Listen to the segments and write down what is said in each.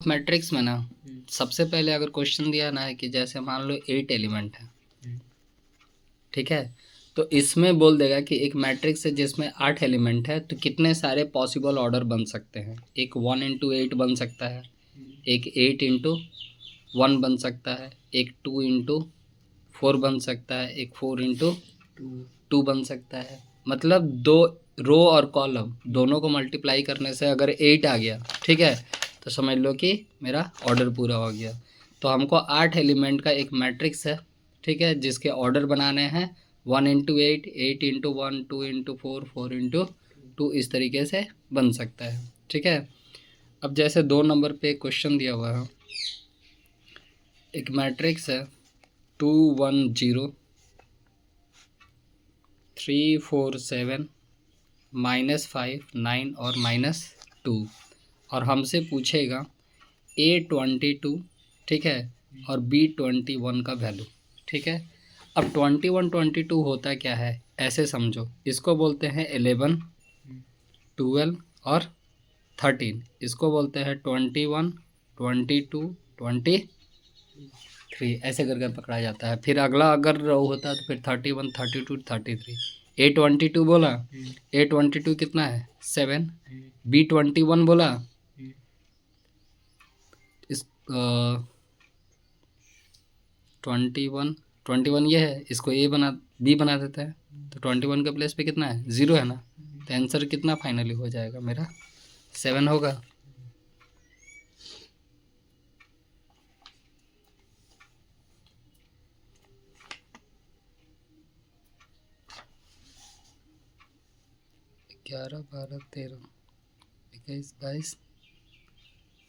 Matrix में ना सबसे पहले अगर क्वेश्चन दिया ना है कि जैसे मान लो 8 एलिमेंट है, ठीक है। तो इसमें बोल देगा कि एक मैट्रिक्स है जिसमें 8 एलिमेंट है, तो कितने सारे पॉसिबल ऑर्डर बन सकते हैं। एक 1 इंटू 8 बन सकता है, एक 8 इंटू 1 बन सकता है, एक 2 इंटू 4 बन सकता है, एक 4 इंटू 2 बन सकता है। मतलब दो रो और कॉलम दोनों को मल्टीप्लाई करने से अगर 8 आ गया, ठीक है, तो समझ लो कि मेरा ऑर्डर पूरा हो गया। तो हमको 8 एलिमेंट का एक मैट्रिक्स है, ठीक है, जिसके ऑर्डर बनाने हैं 1 इंटू 8, 8 इंटू 1, 2 इंटू 4, 4 इंटू 2, इस तरीके से बन सकता है, ठीक है। अब जैसे 2 नंबर पे क्वेश्चन दिया हुआ है, एक मैट्रिक्स है 2 1 0 3 4 7 -5 9 और -2, और हमसे पूछेगा A22, ठीक है, और B21 का वैल्यू, ठीक है। अब 21 22 होता क्या है, ऐसे समझो, इसको बोलते हैं 11 12 और 13, इसको बोलते हैं 21 22 23, ऐसे करके पकड़ा जाता है। फिर अगला अगर रो होता है तो फिर 31 32 33। A22 बोला, A22 कितना है 7, B21 बोला, इस 21 ये है, इसको बी बना देता है, तो 21 के प्लेस पे कितना है 0 है ना, तो आंसर कितना फाइनली हो जाएगा मेरा 7 होगा। ग्यारह 12 13 21 22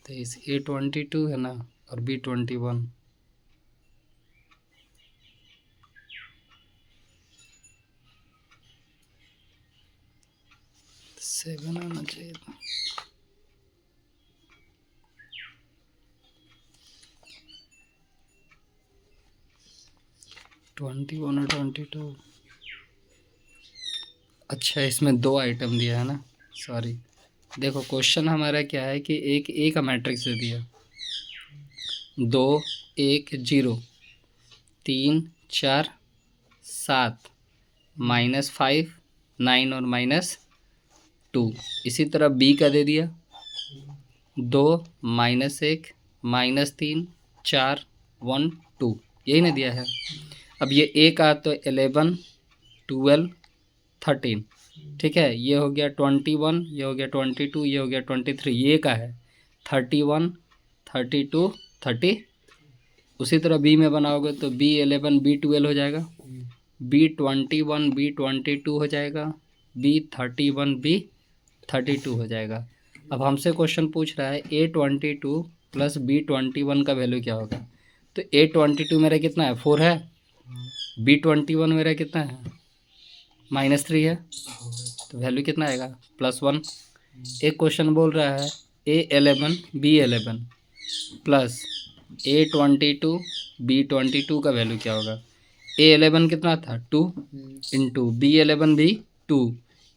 23, A22 है ना, और B21 7 आना चाहिए था। ट्वेंटी वन और 22, अच्छा इसमें 2 आइटम दिया है ना, सॉरी। देखो क्वेश्चन हमारा क्या है कि एक ए का मैट्रिक्स दे दिया, 2 1 0 3 4 7 -5 9 और -2। इसी तरह बी का दे दिया 2 -1 -3 4 1 2, यही ना दिया है। अब ये ए का तो 11 12 13, ठीक है, ये हो गया 21, ये हो गया 22, ये हो गया 23, ये का है 31 32 30। उसी तरह बी में बनाओगे तो B11 B12 हो जाएगा, B21 B22 हो जाएगा, B31 B32 हो जाएगा। अब हमसे क्वेश्चन पूछ रहा है A22 प्लस B21 का वैल्यू क्या होगा। तो A22 मेरा कितना है 4 है, B21 मेरा कितना है -3 है, तो वैल्यू कितना आएगा +1। एक क्वेश्चन बोल रहा है A11 B11 plus A22 B22 का वैल्यू क्या होगा। A11 कितना था 2 इंटू B11 भी 2,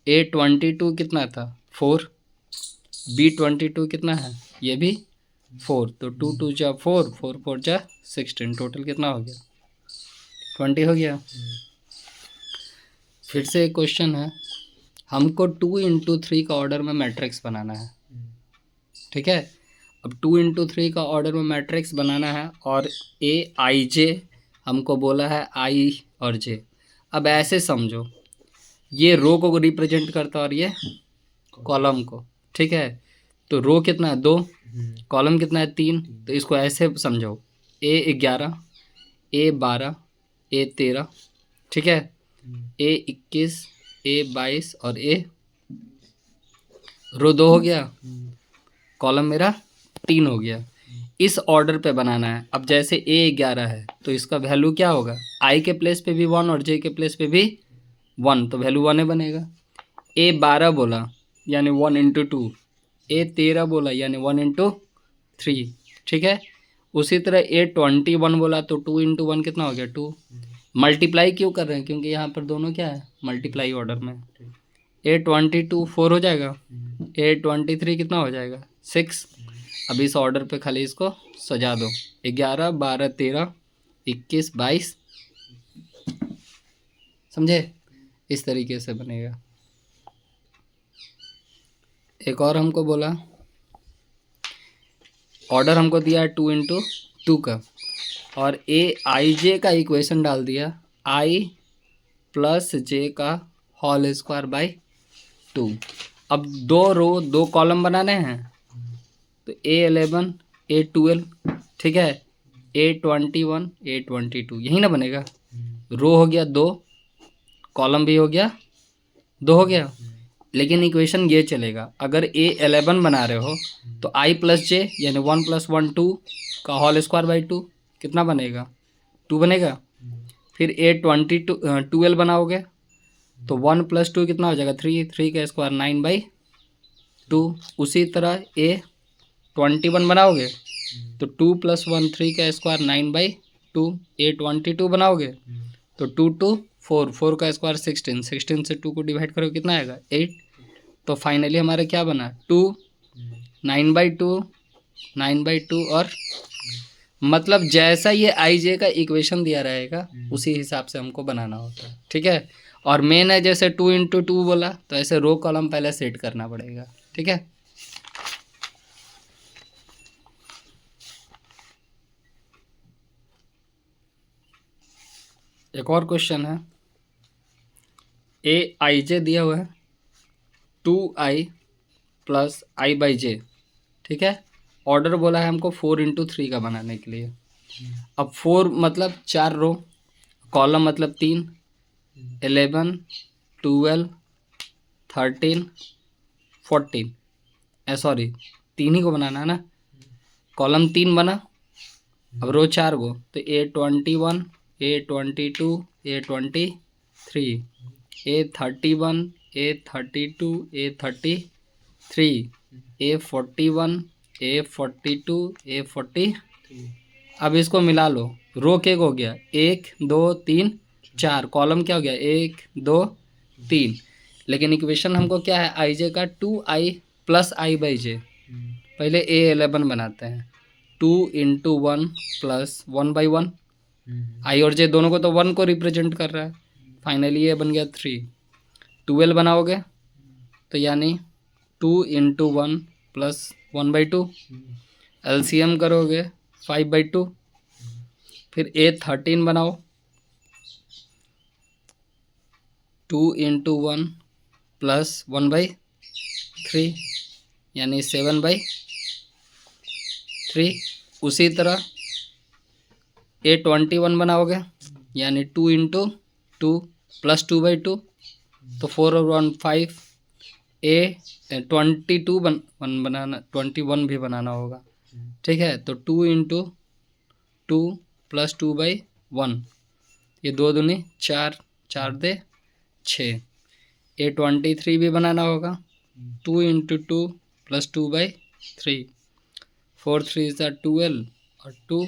A22 कितना था 4, B22 कितना है ये भी 4, तो 2 2 जा 4 4 4 जा 16, टोटल कितना हो गया 20 हो गया। फिर से एक क्वेश्चन है, हमको 2 इंटू 3 का ऑर्डर में मैट्रिक्स बनाना है, ठीक है। अब 2 इंटू 3 का ऑर्डर में मैट्रिक्स बनाना है, और A I J हमको बोला है I और J। अब ऐसे समझो, ये रो को रिप्रेजेंट करता है और ये कॉलम को, ठीक है। तो रो कितना है 2, कॉलम कितना है 3, तो इसको ऐसे समझो A11 A12 A13, ठीक है, A21 A22 और रो 2 हो गया, कॉलम मेरा 3 हो गया। इस ऑर्डर पे बनाना है। अब जैसे A11 है तो इसका वैल्यू क्या होगा, I के प्लेस पे भी 1 और J के प्लेस पे भी 1, तो वैल्यू 1 ही बनेगा। A12 बोला यानी 1 इंटू 2, A13 बोला यानी 1 इंटू 3, ठीक है। उसी तरह A21 बोला तो 2 इंटू 1 कितना हो गया 2। मल्टीप्लाई क्यों कर रहे हैं, क्योंकि यहाँ पर दोनों क्या है मल्टीप्लाई ऑर्डर में। A22 4 हो जाएगा, A23 कितना हो जाएगा 6, अब इस ऑर्डर पे खाली इसको सजा दो, 11 12 13 21 22, समझे? इस तरीके से बनेगा। एक और हमको बोला, ऑर्डर हमको दिया है 2 इंटू 2 का, और ए आई जे का इक्वेशन डाल दिया आई प्लस जे का होल स्क्वायर बाई 2। अब 2 रो 2 कॉलम बनाने हैं, तो A11 A12, ठीक है, A21 A22, यही ना बनेगा। रो हो गया 2, कॉलम भी हो गया 2 हो गया। लेकिन इक्वेशन ये चलेगा, अगर A11 बना रहे हो तो I प्लस जे यानी 1 + 1 2 का होल स्क्वायर बाई 2 कितना बनेगा, 2 बनेगा। फिर A12 बनाओगे तो 1 + 2 कितना हो जाएगा, 3, 3 का स्क्वायर 9/2। उसी तरह A21 बनाओगे तो 2 + 1 3 का स्क्वायर 9/2। A22 बनाओगे तो 2 2 4, 4 का स्क्वायर 16, 16 से 2 को डिवाइड करोगे कितना आएगा, 8। तो फाइनली हमारा क्या बना, 2 9/2 9/2। और मतलब जैसा ये आई जे का इक्वेशन दिया रहेगा उसी हिसाब से हमको बनाना होता है, ठीक है। और मेन है जैसे 2 इंटू 2 बोला तो ऐसे रो कॉलम पहले सेट करना पड़ेगा, ठीक है। एक और क्वेश्चन है, ए आई जे दिया हुआ है 2i प्लस i/j, ठीक है। ऑर्डर बोला है हमको 4 इंटू 3 का बनाने के लिए। अब 4 मतलब 4 रो, कॉलम मतलब 3, 11 12 13 14, सॉरी 3 ही को बनाना है ना, कॉलम 3 बना, अब रो 4 गो, तो A21 A22 A23 A31 A32 A33 A41 A42 A43। अब इसको मिला लो, रो के हो गया 1 2 3 4, कॉलम क्या हो गया 1 2 3। लेकिन इक्वेशन हमको क्या है, आई जे का 2i प्लस i/j। पहले A11 बनाते हैं, 2 इंटू 1 प्लस 1/1, आई और जे दोनों को तो 1 को रिप्रेजेंट कर रहा है। फाइनली ये बन गया 3। 12 बनाओगे तो यानी 2 इंटू 1 प्लस 1/2, एलसीएम करोगे 5/2। फिर A13 बनाओ, 2 इंटू 1 प्लस 1/3 यानी 7/3। उसी तरह A21 बनाओगे यानी 2 इंटू 2 प्लस 2/2, तो 4 और 1 5। A22 बनाना, 21 भी बनाना होगा, ठीक है। तो 2 इंटू 2 प्लस 2/1, ये 2 दूनी 4, 4 दे 6। A23 भी बनाना होगा, 2 इंटू 2 प्लस 2/3, 4 3 12 और 2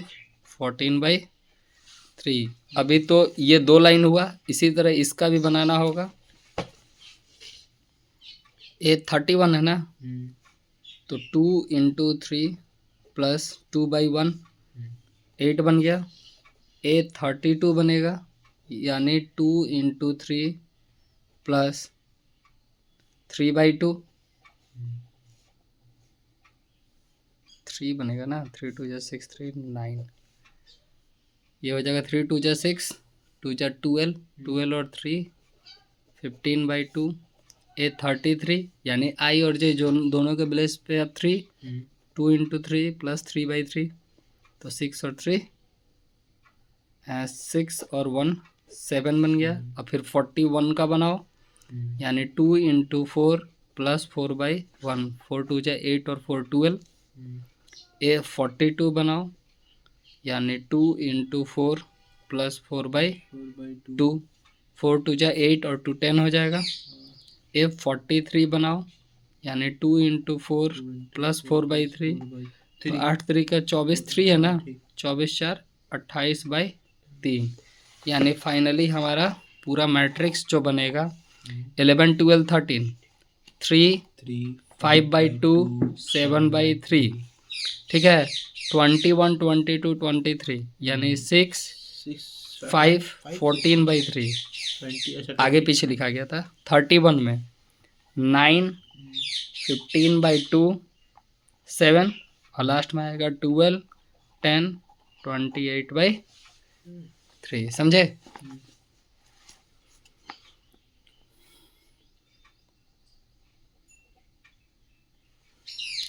14/3। अभी तो ये 2 लाइन हुआ, इसी तरह इसका भी बनाना होगा। A31 है ना, तो 2 इंटू 3 प्लस 2/1 8 बन गया। A32 बनेगा यानी 2 इंटू 3 प्लस 3/2, 3 बनेगा ना, 3 2 जा 6 3 9, ये हो जाएगा 3 2 जा 6 2 जा 12 12 और 3 15/2। A33 यानी आई और जे जो दोनों के बेस पे अब 3, 2 इंटू 3 प्लस 3/3, तो 6 और 3 6 और 1 7 बन गया। अब फिर 41 का बनाओ यानी 2 इंटू 4 प्लस 4/1, 4 2 जा 8 और 4 12। A42 बनाओ यानी 2 इंटू 4 प्लस 4/2, 4 2 जा 8 और 2 10 हो जाएगा। A43 बनाओ यानी 2 इंटू 4 प्लस 4/3, तो 8 3 का 24 3 है ना, 24 4 28/3। यानी फाइनली हमारा पूरा मैट्रिक्स जो बनेगा 11 12 13 3 5/2 7/3 ठीक है। 21, 22, 23 यानी 6, 5, 14/3। 20, अच्छा आगे पीछे लिखा गया था। 31 में 9, 15/2, 7 और लास्ट में आएगा 12, 10, 28/3। समझे?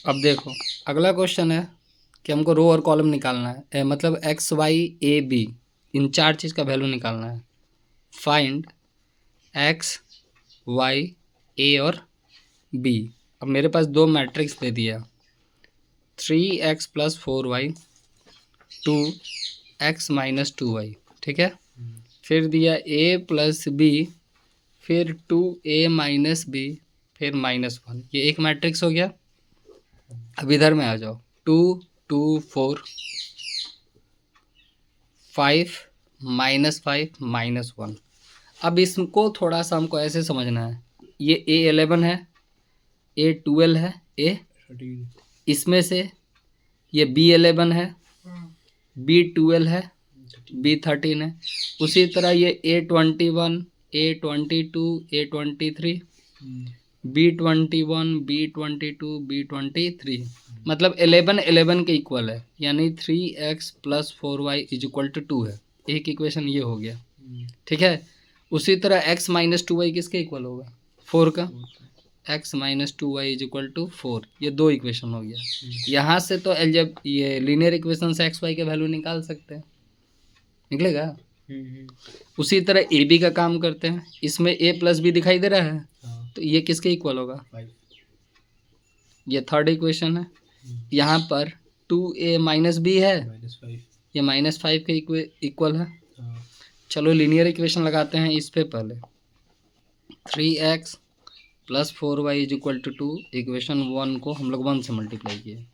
अब देखो अगला क्वेश्चन है कि हमको रो और कॉलम निकालना है, मतलब एक्स वाई ए बी इन चार चीज़ का वैल्यू निकालना है। फाइंड एक्स वाई ए और बी। अब मेरे पास दो मैट्रिक्स दे दिया, 3x + 4y, 2x - 2y। ठीक है। फिर दिया a + b, फिर 2a - b, फिर -1। ये एक मैट्रिक्स हो गया। अब इधर में आ जाओ, 2, 2, 4, 5, -5, -1। अब इसको थोड़ा सा हमको ऐसे समझना है, ये A11 है, A12 है, इसमें से ये B11 है, B12 है, B13 है। उसी तरह ये A21, A22, A23, B21, B22, B23, मतलब 11 11 के इक्वल है, यानी 3x + 4y = 2 है। एक इक्वेशन ये हो गया। ठीक है। उसी तरह x - 2y किसके इक्वल होगा? 4 का। x - 2y = 4। ये दो इक्वेशन हो गया। यहाँ से तो जब ये लीनियर इक्वेशन से एक्स वाई के वैल्यू निकाल सकते हैं, निकलेगा। उसी तरह ए बी का काम करते हैं। इसमें a + b दिखाई दे रहा है, तो ये किसके इक्वल होगा? 5। ये थर्ड इक्वेशन है। यहाँ पर 2a - b है, -5। ये -5 के इक्वल है। चलो लीनियर इक्वेशन लगाते हैं इस पे पहले। 3x + 4y = 2। इक्वेशन 1 को हम लोग 1 से मल्टीप्लाई किए।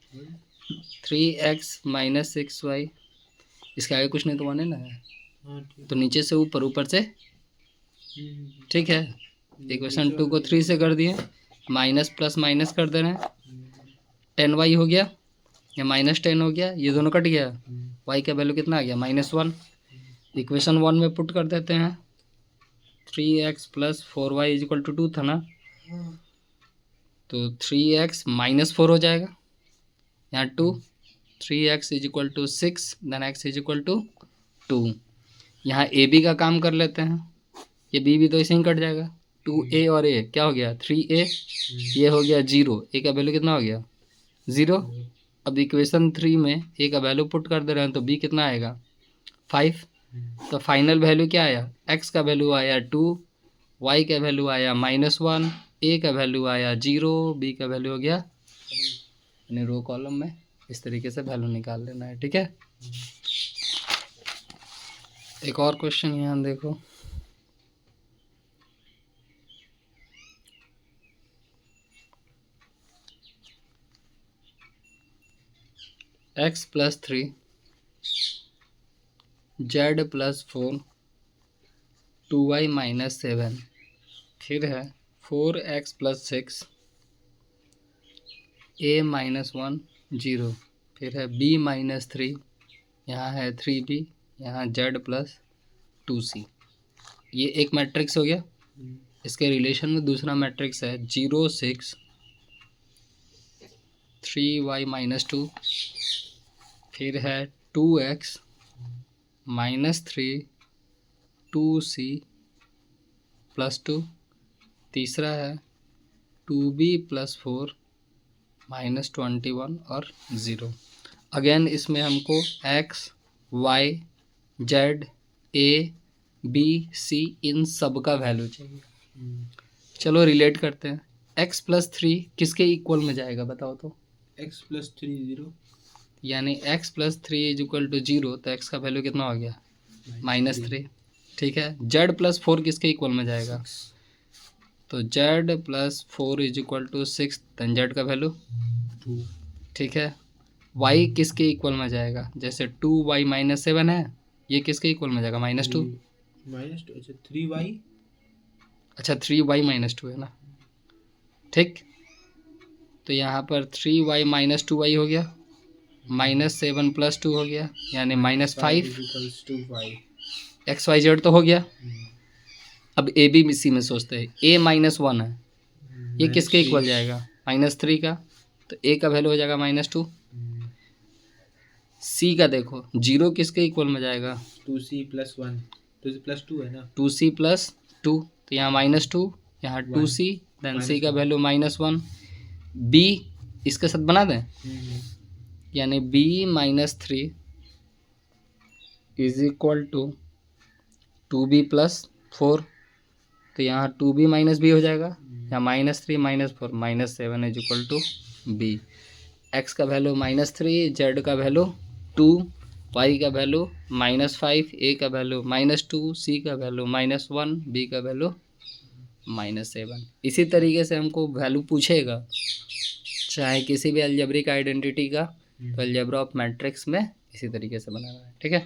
3x - 6y, इसके आगे कुछ नहीं तो 1 है ना, तो नीचे से ऊपर, ऊपर से। ठीक है। इक्वेशन 2 को 3 से कर दिए, माइनस प्लस माइनस कर दे रहे हैं, 10y हो गया, या -10 हो गया, ये दोनों कट गया, y का वैल्यू कितना आ गया? -1। इक्वेशन 1 में पुट कर देते हैं। 3x + 4y = 2 था ना, तो 3x - 4 हो जाएगा, यहाँ 2, 3x = 6, देन x = 2। यहाँ ए बी का काम कर लेते हैं, ये बी भी तो ऐसे ही कट जाएगा। 2a और a क्या हो गया? 3a, ये हो गया 0, a का वैल्यू कितना हो गया? 0। अब इक्वेशन 3 में a का वैल्यू पुट कर दे रहे हैं, तो b कितना आएगा? 5। तो फाइनल वैल्यू क्या आया? x का वैल्यू आया 2, y का वैल्यू आया -1, a का वैल्यू आया 0, b का वैल्यू हो गया, यानी रो कॉलम में इस तरीके से वैल्यू निकाल लेना है। ठीक है। एक और क्वेश्चन यहाँ देखो, x + 3, z + 4, 2y - 7, फिर है 4x + 6, a - 1, 0, फिर है b - 3, यहाँ है 3b, यहाँ z + 2c। ये एक मैट्रिक्स हो गया। इसके रिलेशन में दूसरा मैट्रिक्स है 0, 6, 3y - 2, फिर है 2x - 3, 2c + 2, तीसरा है 2b + 4 -21 और 0। अगेन इसमें हमको x, y, z, a, b, c इन सब का वैल्यू चाहिए। चलो रिलेट करते हैं। x + 3 किसके इक्वल में जाएगा बताओ तो? x + 3 0, यानी x + 3 = 0, तो x का वैल्यू कितना हो गया? -3। ठीक है। z + 4 किसके इक्वल में जाएगा? तो z + 4 = 6, देन z का वैल्यू 2। ठीक है। y किसके इक्वल में जाएगा? जैसे 2y - 7 है, ये किसके इक्वल में जाएगा? -2। -2, अच्छा 3y, अच्छा 3y - 2 है ना। ठीक, तो यहाँ पर 3y - 2y हो गया, -7 + 2 हो गया, यानी -5। Equals to Y. XYZ तो हो गया। अब ए बी इसी में सोचते हैं, a -1 है, ये किसके इक्वल जाएगा? -3 का, तो a का वैल्यू हो जाएगा -2। c का देखो, 0 किसके इक्वल में जाएगा? 2c + 1, 2c + 2 है ना। 2c + 2, तो यहाँ -2, यहाँ 2c, देन c का वैल्यू -1। b इसके साथ बना दें, यानी b -3 is equal to 2b + 4, तो यहाँ 2b - b हो जाएगा, यहाँ -3 - 4 -7 is equal to b। x का वैल्यू -3, z का वैल्यू 2, y का वैल्यू -5, a का वैल्यू -2, c का वैल्यू -1, b का वैल्यू -7। इसी तरीके से हमको वैल्यू पूछेगा चाहे किसी भी अलजेब्रिक आइडेंटिटी का, तो अलजेब्रा ऑफ मैट्रिक्स में इसी तरीके से बनाना है। ठीक है।